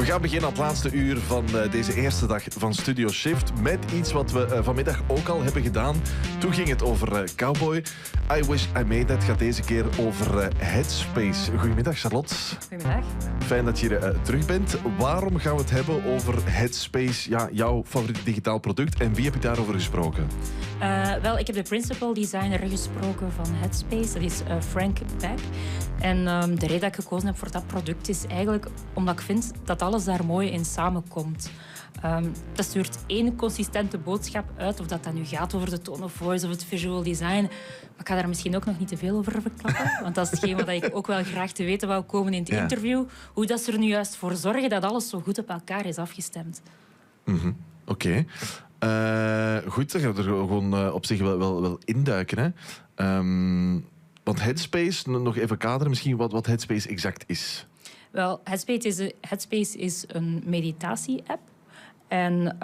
gaan beginnen aan het laatste uur van deze eerste dag van Studio Shift met iets wat we vanmiddag ook al hebben gedaan. Toen ging het over Cowboy. I Wish I Made That gaat deze keer over Headspace. Goedemiddag, Charlotte. Goedemiddag. Fijn dat je hier terug bent. Waarom gaan we het hebben over Headspace, ja, jouw favoriete digitaal product, en wie heb je daarover gesproken? Wel, ik heb de principal designer gesproken van Headspace. Dat is Frank Beck. En de reden dat ik gekozen heb voor dat product is eigenlijk omdat ik vind dat alles daar mooi in samenkomt. Dat stuurt één consistente boodschap uit, of dat nu gaat over de tone of voice of het visual design. Maar ik ga daar misschien ook nog niet te veel over verklappen, want dat is hetgeen wat ik ook wel graag te weten wou komen in het interview. Hoe dat ze er nu juist voor zorgen dat alles zo goed op elkaar is afgestemd. Oké. Goed, dan gaan we er gewoon op zich wel induiken. Hè? Want Headspace, nog even kaderen misschien wat Headspace exact is. Wel, Headspace is een meditatie-app. En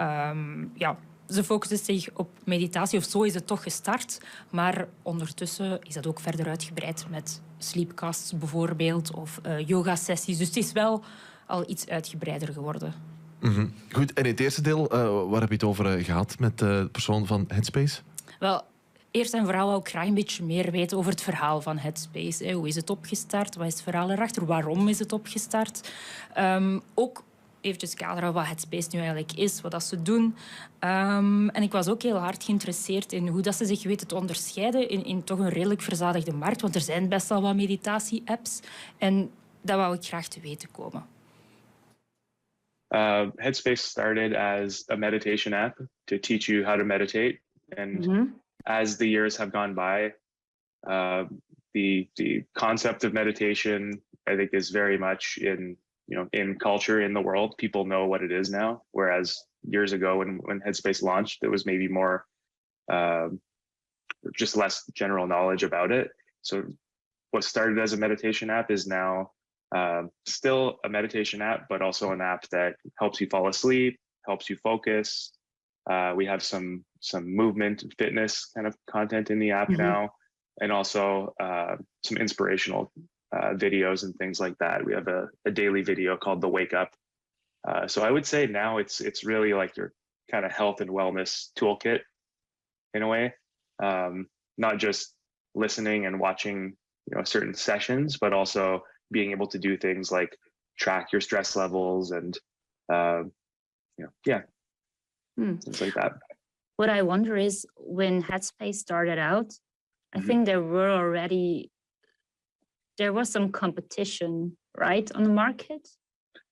ze focussen zich op meditatie, of zo is het toch gestart. Maar ondertussen is dat ook verder uitgebreid met sleepcasts bijvoorbeeld, of yoga-sessies. Dus het is wel al iets uitgebreider geworden. Goed, en in het eerste deel, waar heb je het over gehad met de persoon van Headspace? Wel, eerst en vooral wou ik graag een beetje meer weten over het verhaal van Headspace. Hoe is het opgestart? Wat is het verhaal erachter? Waarom is het opgestart? Ook eventjes kaderen wat Headspace nu eigenlijk is, wat dat ze doen. En ik was ook heel hard geïnteresseerd in hoe dat ze zich weten te onderscheiden in toch een redelijk verzadigde markt. Want er zijn best wel wat meditatie-apps. En dat wou ik graag te weten komen. Headspace started as a meditation app to teach you how to meditate. And as the years have gone by, the concept of meditation, I think, is very much in culture in the world. People know what it is now, whereas years ago when Headspace launched, there was maybe more just less general knowledge about it. So what started as a meditation app is now still a meditation app, but also an app that helps you fall asleep, helps you focus. We have some movement and fitness kind of content in the app now, and also some inspirational videos and things like that. We have a daily video called the Wake Up. So I would say now it's really like your kind of health and wellness toolkit in a way, not just listening and watching certain sessions, but also being able to do things like track your stress levels and things like that. What I wonder is, when Headspace started out, I think there was some competition, right, on the market.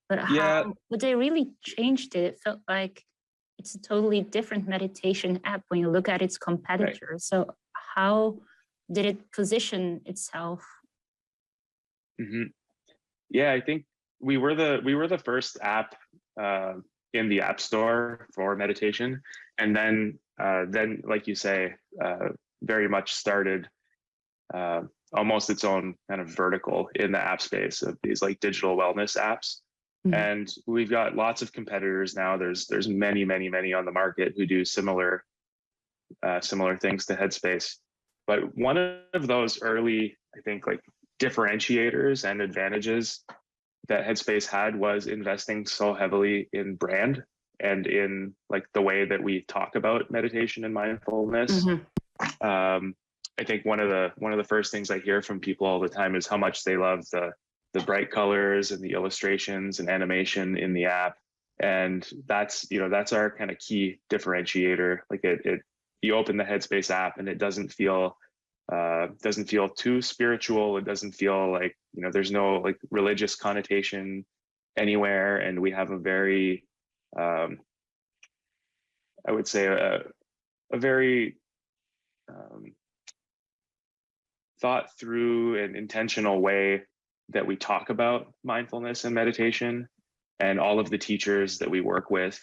But they really changed it. It felt like it's a totally different meditation app when you look at its competitors. Right. So how did it position itself? Yeah, I think we were the first app in the App Store for meditation, and then like you say, very much started almost its own kind of vertical in the app space of these like digital wellness apps. And we've got lots of competitors now. There's many on the market who do similar things to Headspace. But one of those early, I think, like differentiators and advantages that Headspace had was investing so heavily in brand and in like the way that we talk about meditation and mindfulness. I think one of the first things I hear from people all the time is how much they love the bright colors and the illustrations and animation in the app. And that's our kind of key differentiator. Like you open the Headspace app and it doesn't feel too spiritual. It doesn't feel like, there's no like religious connotation anywhere. And we have a very, I would say a very thought through and intentional way that we talk about mindfulness and meditation. And all of the teachers that we work with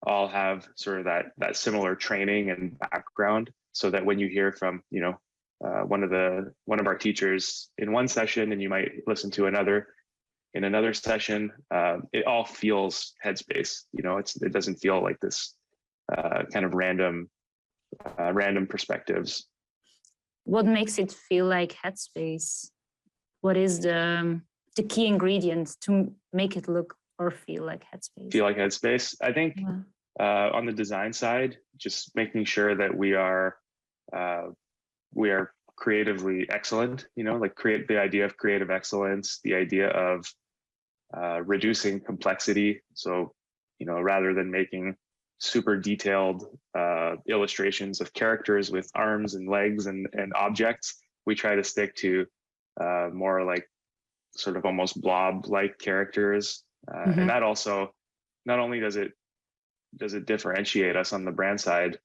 all have sort of that similar training and background, so that when you hear from, one of our teachers in one session and you might listen to another in another session, it all feels Headspace. It doesn't feel like this kind of random perspectives. What makes it feel like Headspace? What is the key ingredient to make it look or feel like Headspace? Feel like Headspace. I think on the design side, just making sure that we are creatively excellent. Like create the idea of creative excellence, the idea of reducing complexity. So, rather than making super detailed illustrations of characters with arms and legs and objects, we try to stick to more like sort of almost blob-like characters. And that also, not only does it differentiate us on the brand side,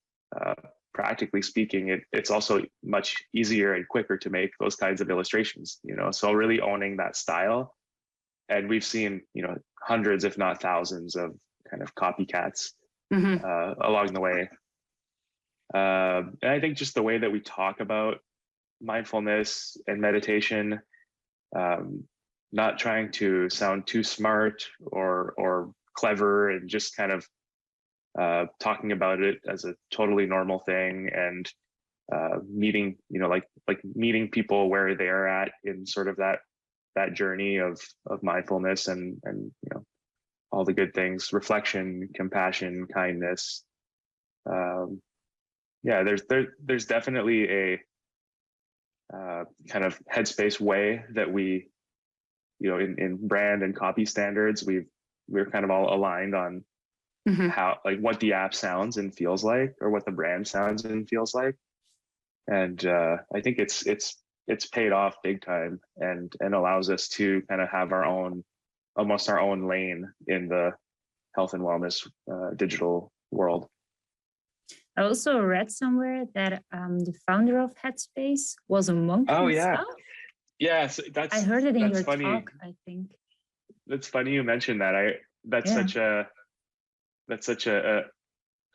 practically speaking, it's also much easier and quicker to make those kinds of illustrations, so really owning that style. And we've seen, hundreds, if not thousands of kind of copycats along the way. And I think just the way that we talk about mindfulness and meditation, not trying to sound too smart or clever, and just kind of talking about it as a totally normal thing, and meeting, like meeting people where they're at in sort of that journey of mindfulness and all the good things, reflection, compassion, kindness. There's definitely a kind of Headspace way that we, in brand and copy standards, we're kind of all aligned on how, like, what the app sounds and feels like, or what the brand sounds and feels like. And I think it's paid off big time, and allows us to kind of have almost our own lane in the health and wellness digital world. I also read somewhere that the founder of Headspace was a monk himself. Yes, I heard it in your funny. talk, I think. That's funny you mentioned that. That's such a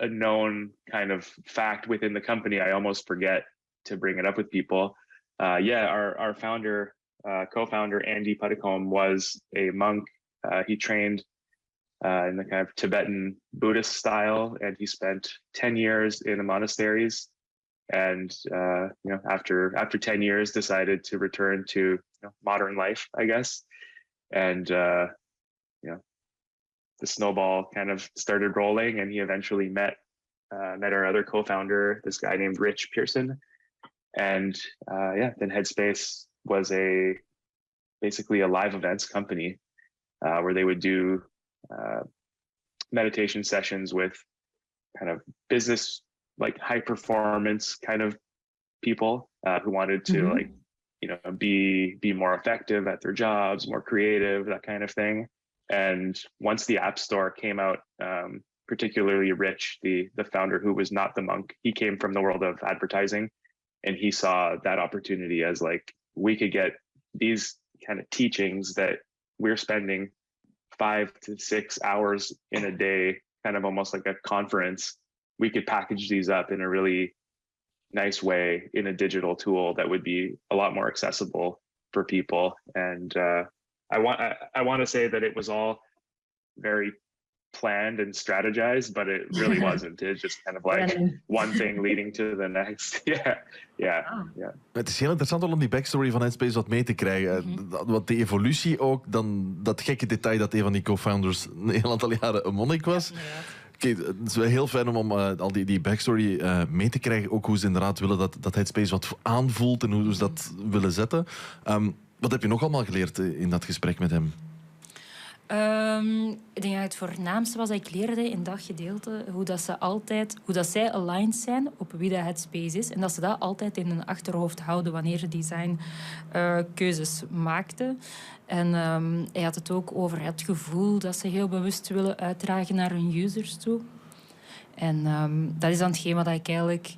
known kind of fact within the company. I almost forget to bring it up with people. Our founder, co-founder Andy Puddicombe was a monk. He trained in the kind of Tibetan Buddhist style, and he spent 10 years in the monasteries. And after 10 years, decided to return to modern life, I guess. And the snowball kind of started rolling, and he eventually met our other co-founder, this guy named Rich Pearson. And then Headspace was basically a live events company where they would do meditation sessions with kind of business, like high performance kind of people who wanted to be more effective at their jobs, more creative, that kind of thing. And once the App Store came out, particularly Rich, the founder, who was not the monk, he came from the world of advertising, and he saw that opportunity as like, we could get these kind of teachings that we're spending 5 to 6 hours in a day, kind of almost like a conference. We could package these up in a really nice way in a digital tool that would be a lot more accessible for people. And I want to say that it was all very planned and strategized, but it really wasn't. It's just kind of like one thing leading to the next. Ja. Het is heel interessant om die backstory van Headspace wat mee te krijgen. Wat de evolutie ook, dan dat gekke detail dat een van die co-founders een heel aantal jaren een monnik was. Ja, het is wel heel fijn om al die backstory mee te krijgen. Ook hoe ze inderdaad willen dat Headspace wat aanvoelt en hoe ze dat willen zetten. Wat heb je nog allemaal geleerd in dat gesprek met hem? Ik denk dat het voornaamste was dat ik leerde in dat gedeelte hoe dat zij aligned zijn op wie dat Headspace is. En dat ze dat altijd in hun achterhoofd houden wanneer ze designkeuzes maakten. En hij had het ook over het gevoel dat ze heel bewust willen uitdragen naar hun users toe. En dat is dan hetgeen wat ik eigenlijk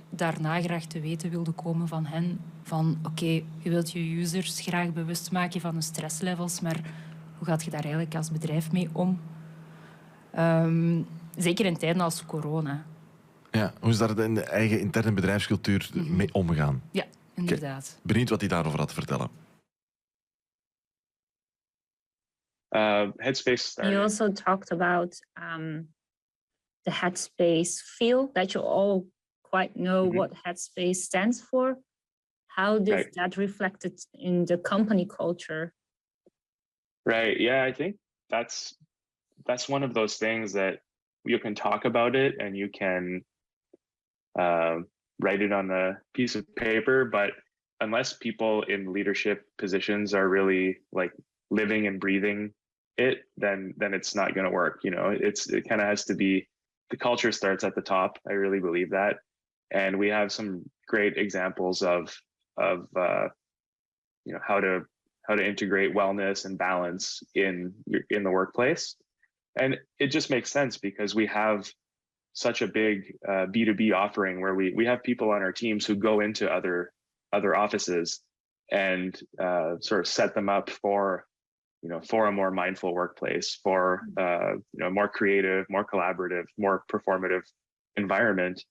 daarna graag te weten wilde komen van hen. Van oké, je wilt je users graag bewust maken van hun stresslevels, maar hoe gaat je daar eigenlijk als bedrijf mee om? Zeker in tijden als corona. Ja, hoe is daar in de eigen interne bedrijfscultuur mee omgegaan? Ja, inderdaad. Okay. Benieuwd wat hij daarover had te vertellen. Headspace started. You also talked about the Headspace feel, that you all quite know what Headspace stands for. How did that reflected in the company culture? Right. Yeah, I think that's one of those things that you can talk about it and you can write it on a piece of paper, but unless people in leadership positions are really like living and breathing it, then it's not going to work. You know, it kind of has to be, the culture starts at the top. I really believe that, and we have some great examples of you know, how to integrate wellness and balance in the workplace. And it just makes sense because we have such a big B2B offering where we have people on our teams who go into other offices and sort of set them up for, you know, for a more mindful workplace, for you know, more creative, more collaborative, more performative environment.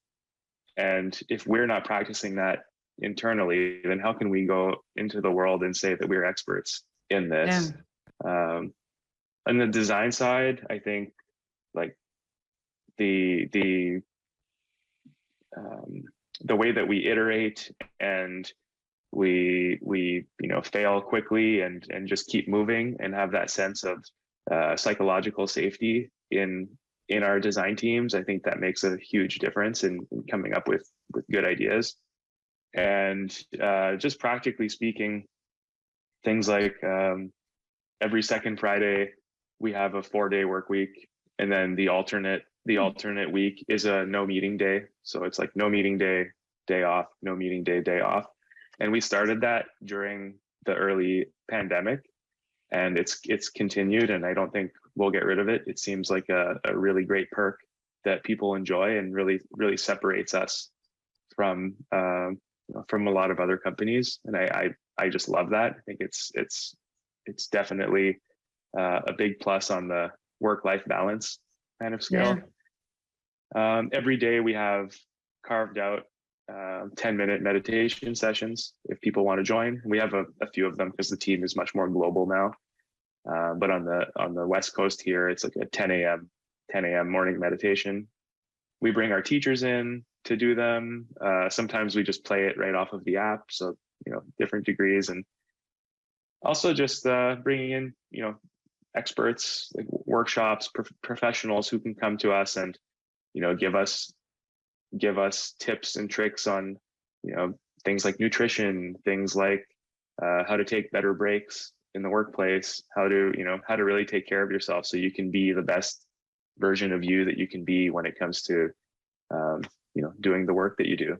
And if we're not practicing that internally, then how can we go into the world and say that we're experts in this? Yeah. On the design side, I think like the way that we iterate and we you know, fail quickly and just keep moving and have that sense of psychological safety in our design teams, I think that makes a huge difference in coming up with good ideas. And just practically speaking, things like every second Friday we have a 4-day work week, and then the alternate week is a no meeting day. So it's like no meeting day, day off, no meeting day, day off. And we started that during the early pandemic, and it's continued, and I don't think we'll get rid of it. It seems like a really great perk that people enjoy and really separates us from you know, from a lot of other companies. And I just love that. I think it's definitely a big plus on the work-life balance kind of scale. Yeah. Every day we have carved out 10-minute meditation sessions if people want to join. We have a few of them because the team is much more global now. But on the West Coast here, it's like a 10 a.m. morning meditation. We bring our teachers in to do them. Sometimes we just play it right off of the app. So, you know, different degrees, and also just bringing in, you know, experts, like workshops, professionals who can come to us and, you know, give us tips and tricks on, you know, things like nutrition, things like how to take better breaks in the workplace, how to really take care of yourself so you can be the best version of you that you can be when it comes to you know, doing the work that you do.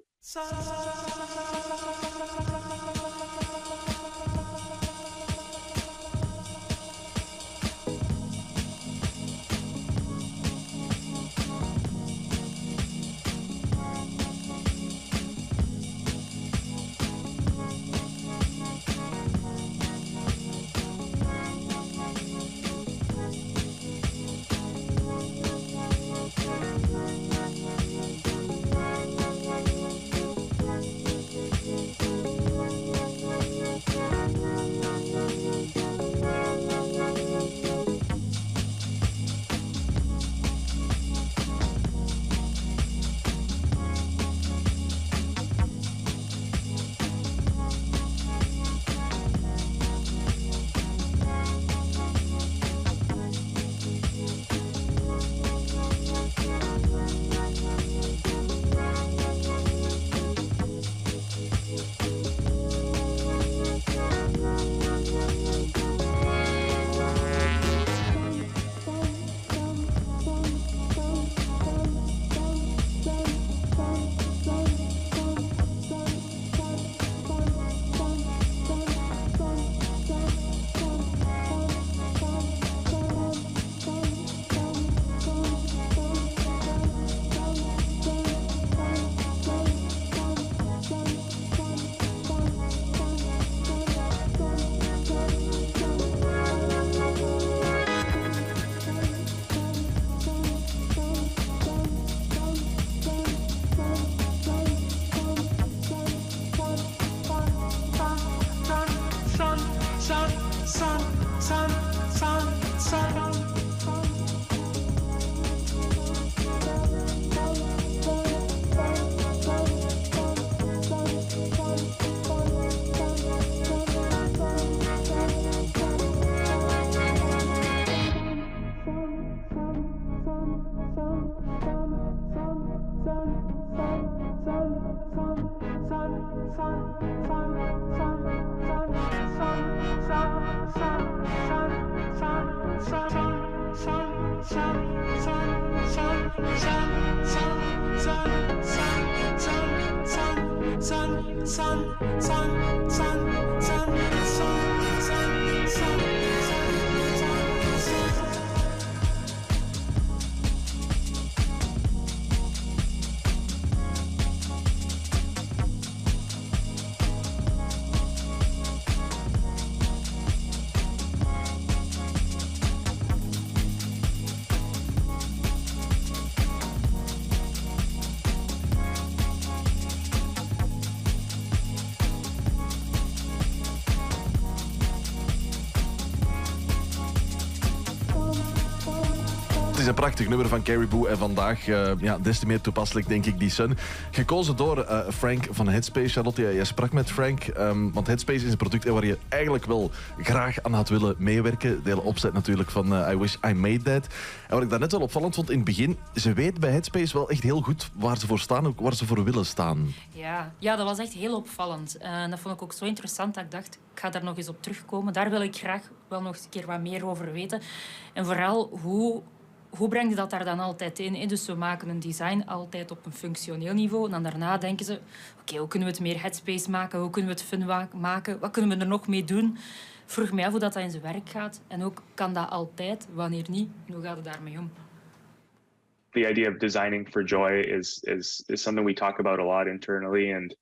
Het is een prachtig nummer van Caribou en vandaag des te meer toepasselijk, denk ik, die Sun. Gekozen door Frank van Headspace. Charlotte, jij sprak met Frank, want Headspace is een product waar je eigenlijk wel graag aan had willen meewerken. De hele opzet natuurlijk van I Wish I Made That. En wat ik daarnet wel opvallend vond in het begin, ze weet bij Headspace wel echt heel goed waar ze voor staan, ook waar ze voor willen staan. Ja, dat was echt heel opvallend. En dat vond ik ook zo interessant dat ik dacht, ik ga daar nog eens op terugkomen. Daar wil ik graag wel nog eens een keer wat meer over weten. En vooral, hoe breng je dat daar dan altijd in? Dus we maken een design altijd op een functioneel niveau. En dan daarna denken ze, oké, hoe kunnen we het meer headspace maken? Hoe kunnen we het fun maken? Wat kunnen we er nog mee doen? Vroeg mij af hoe dat in zijn werk gaat. En ook, kan dat altijd? Wanneer niet? En hoe gaat het daarmee om? The idea of designing for joy is something we talk about a lot internally. And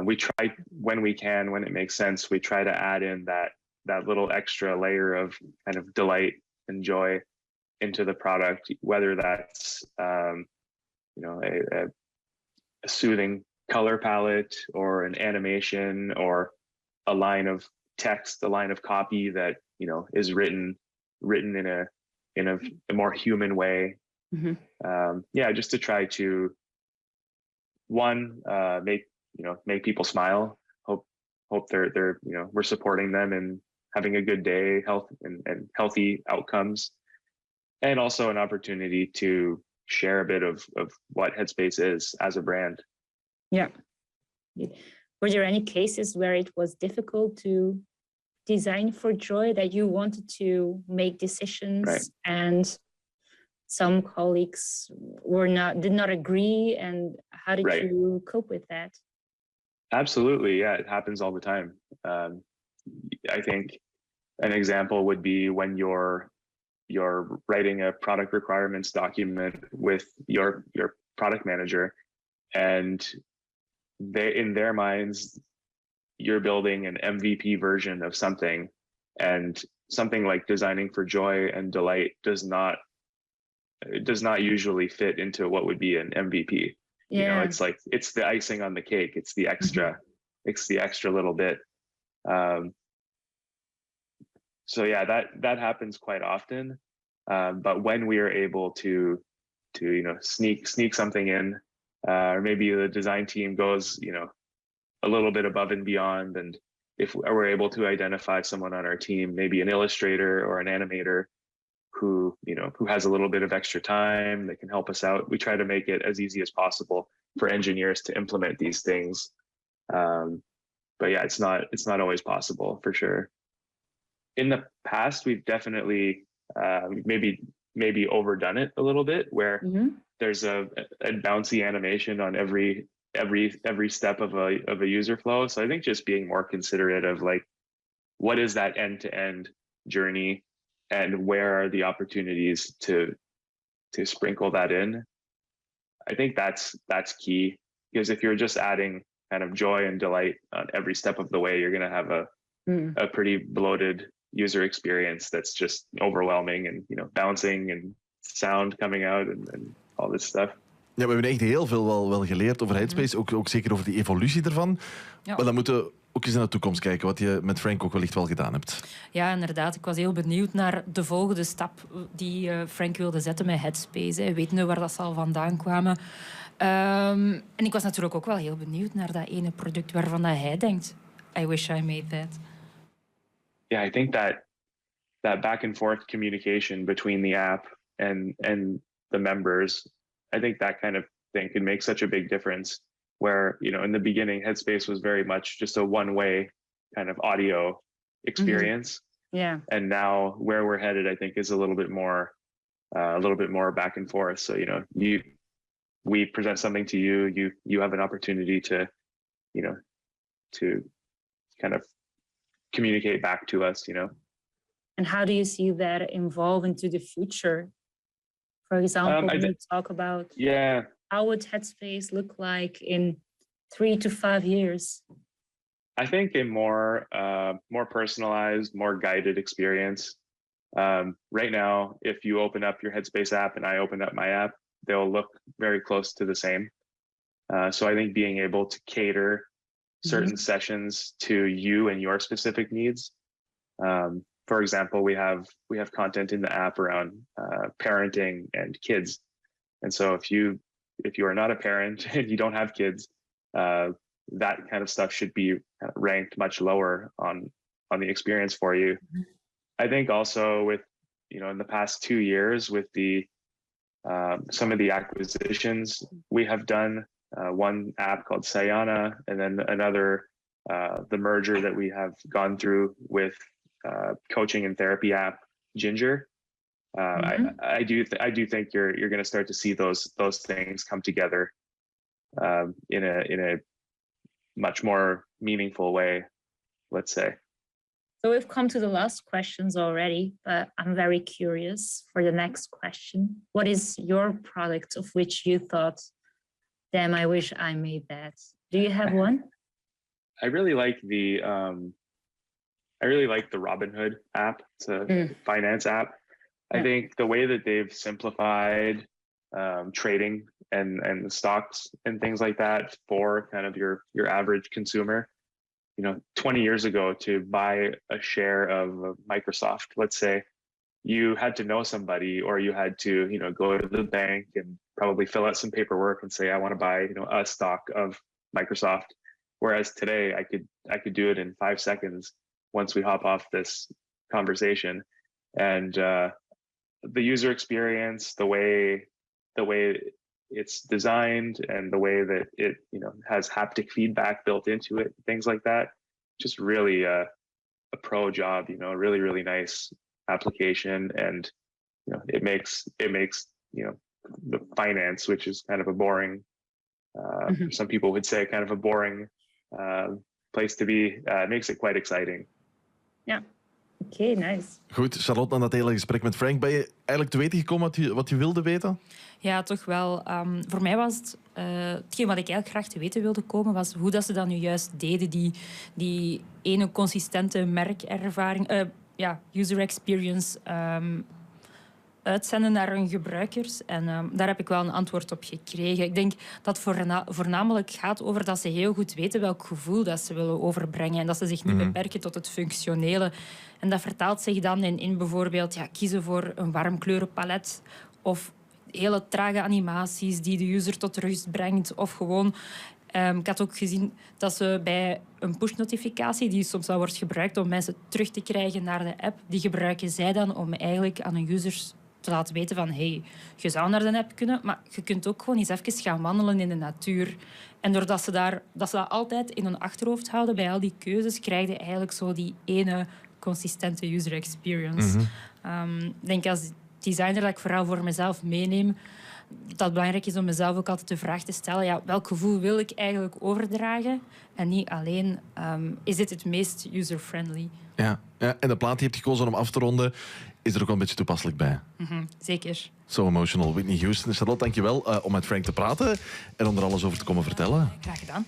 we try, when we can, when it makes sense, we try to add in that little extra layer of kind of delight and joy into the product, whether that's a soothing color palette or an animation or a line of text, a line of copy that is written in a more human way. Mm-hmm. Just to try to make people smile. Hope they're we're supporting them and having a good day, health and healthy outcomes. And also an opportunity to share a bit of what Headspace is as a brand. Yeah. Were there any cases where it was difficult to design for joy, that you wanted to make decisions, right, and some colleagues did not agree, and how did right, you cope with that? Absolutely, yeah, it happens all the time. I think an example would be when you're writing a product requirements document with your product manager, and in their minds, you're building an MVP version of something, and something like designing for joy and delight does not usually fit into what would be an MVP. Yeah. It's the icing on the cake. It's the extra, mm-hmm, it's the extra little bit. So yeah, that happens quite often. But when we are able to sneak something in, or maybe the design team goes a little bit above and beyond, and if we're able to identify someone on our team, maybe an illustrator or an animator who has a little bit of extra time that can help us out, we try to make it as easy as possible for engineers to implement these things. But yeah, it's not always possible, for sure. In the past, we've definitely maybe overdone it a little bit, where, mm-hmm, there's a bouncy animation on every step of a user flow. So I think just being more considerate of what is that end-to-end journey, and where are the opportunities to sprinkle that in. I think that's key, because if you're just adding kind of joy and delight on every step of the way, you're going to have a pretty bloated user experience that's just overwhelming, and bouncing and sound coming out and all this stuff. Ja, we hebben echt heel veel wel geleerd over Headspace, ook zeker over die evolutie ervan. Ja. Maar dan moeten we ook eens naar de toekomst kijken, wat je met Frank ook wellicht wel gedaan hebt. Ja, inderdaad. Ik was heel benieuwd naar de volgende stap die Frank wilde zetten met Headspace. We weten nu waar dat zal vandaan kwamen. En ik was natuurlijk ook wel heel benieuwd naar dat ene product waarvan hij denkt, I wish I made that. Yeah, I think that that back and forth communication between the app and the members, I think that kind of thing can make such a big difference. Where, you know, in the beginning, Headspace was very much just a one-way kind of audio experience. Yeah. And now where we're headed, I think, is a little bit more back and forth. So, you know, we present something to you, you have an opportunity to, you know, to kind of communicate back to us, you know. And how do you see that evolve into the future? For example, when you talk about how would Headspace look like in 3 to 5 years? I think a more personalized, more guided experience. Right now, if you open up your Headspace app and I open up my app, they'll look very close to the same. So I think being able to cater certain sessions to you and your specific needs. For example, we have content in the app around parenting and kids. And so if you are not a parent and you don't have kids, that kind of stuff should be ranked much lower on the experience for you. I think also with, you know, in the past 2 years with the some of the acquisitions we have done, one app called Sayana, and then another, the merger that we have gone through with coaching and therapy app Ginger. I do think you're going to start to see those things come together in a much more meaningful way, let's say. So we've come to the last questions already, but I'm very curious for the next question. What is your product of which you thought, damn, I wish I made that? Do you have one? I really like the Robinhood app. It's a finance app. I think the way that they've simplified trading and the stocks and things like that for kind of your average consumer. You know, 20 years ago, to buy a share of Microsoft, let's say, you had to know somebody, or you had to, you know, go to the bank and probably fill out some paperwork and say, I want to buy, you know, a stock of Microsoft. Whereas today, I could do it in 5 seconds once we hop off this conversation. And the user experience, the way it's designed, and the way that it, you know, has haptic feedback built into it, things like that, just really a pro job, you know, really, really nice application. And, you know, it makes, you know, the finance, which is kind of a boring, some people would say kind of a boring place to be, makes it quite exciting. Ja. Oké, nice. Goed, Charlotte, na dat hele gesprek met Frank, ben je eigenlijk te weten gekomen wat je wilde weten? Ja, toch wel. Voor mij was het... hetgeen wat ik eigenlijk graag te weten wilde komen, was hoe dat ze dat nu juist deden, die ene consistente merkervaring, user experience, uitzenden naar hun gebruikers. En daar heb ik wel een antwoord op gekregen. Ik denk dat het voornamelijk gaat over dat ze heel goed weten welk gevoel dat ze willen overbrengen. En dat ze zich niet beperken tot het functionele. En dat vertaalt zich dan in bijvoorbeeld kiezen voor een warm kleurenpalet of hele trage animaties die de user tot rust brengt. Of gewoon... ik had ook gezien dat ze bij een push-notificatie, die soms wel wordt gebruikt om mensen terug te krijgen naar de app, die gebruiken zij dan om eigenlijk aan hun users te laten weten van hey, je zou naar de app kunnen, maar je kunt ook gewoon eens even gaan wandelen in de natuur. En doordat ze dat altijd in hun achterhoofd houden bij al die keuzes, krijg je eigenlijk zo die ene consistente user experience. Ik denk als designer dat ik vooral voor mezelf meeneem, dat het belangrijk is om mezelf ook altijd de vraag te stellen, welk gevoel wil ik eigenlijk overdragen? En niet alleen, is dit het meest user-friendly? Ja, en de plaat die je hebt gekozen om af te ronden, is er ook wel een beetje toepasselijk bij. Zeker. So Emotional, Whitney Houston. Charlotte, dankjewel om met Frank te praten en om er alles over te komen vertellen. Graag gedaan.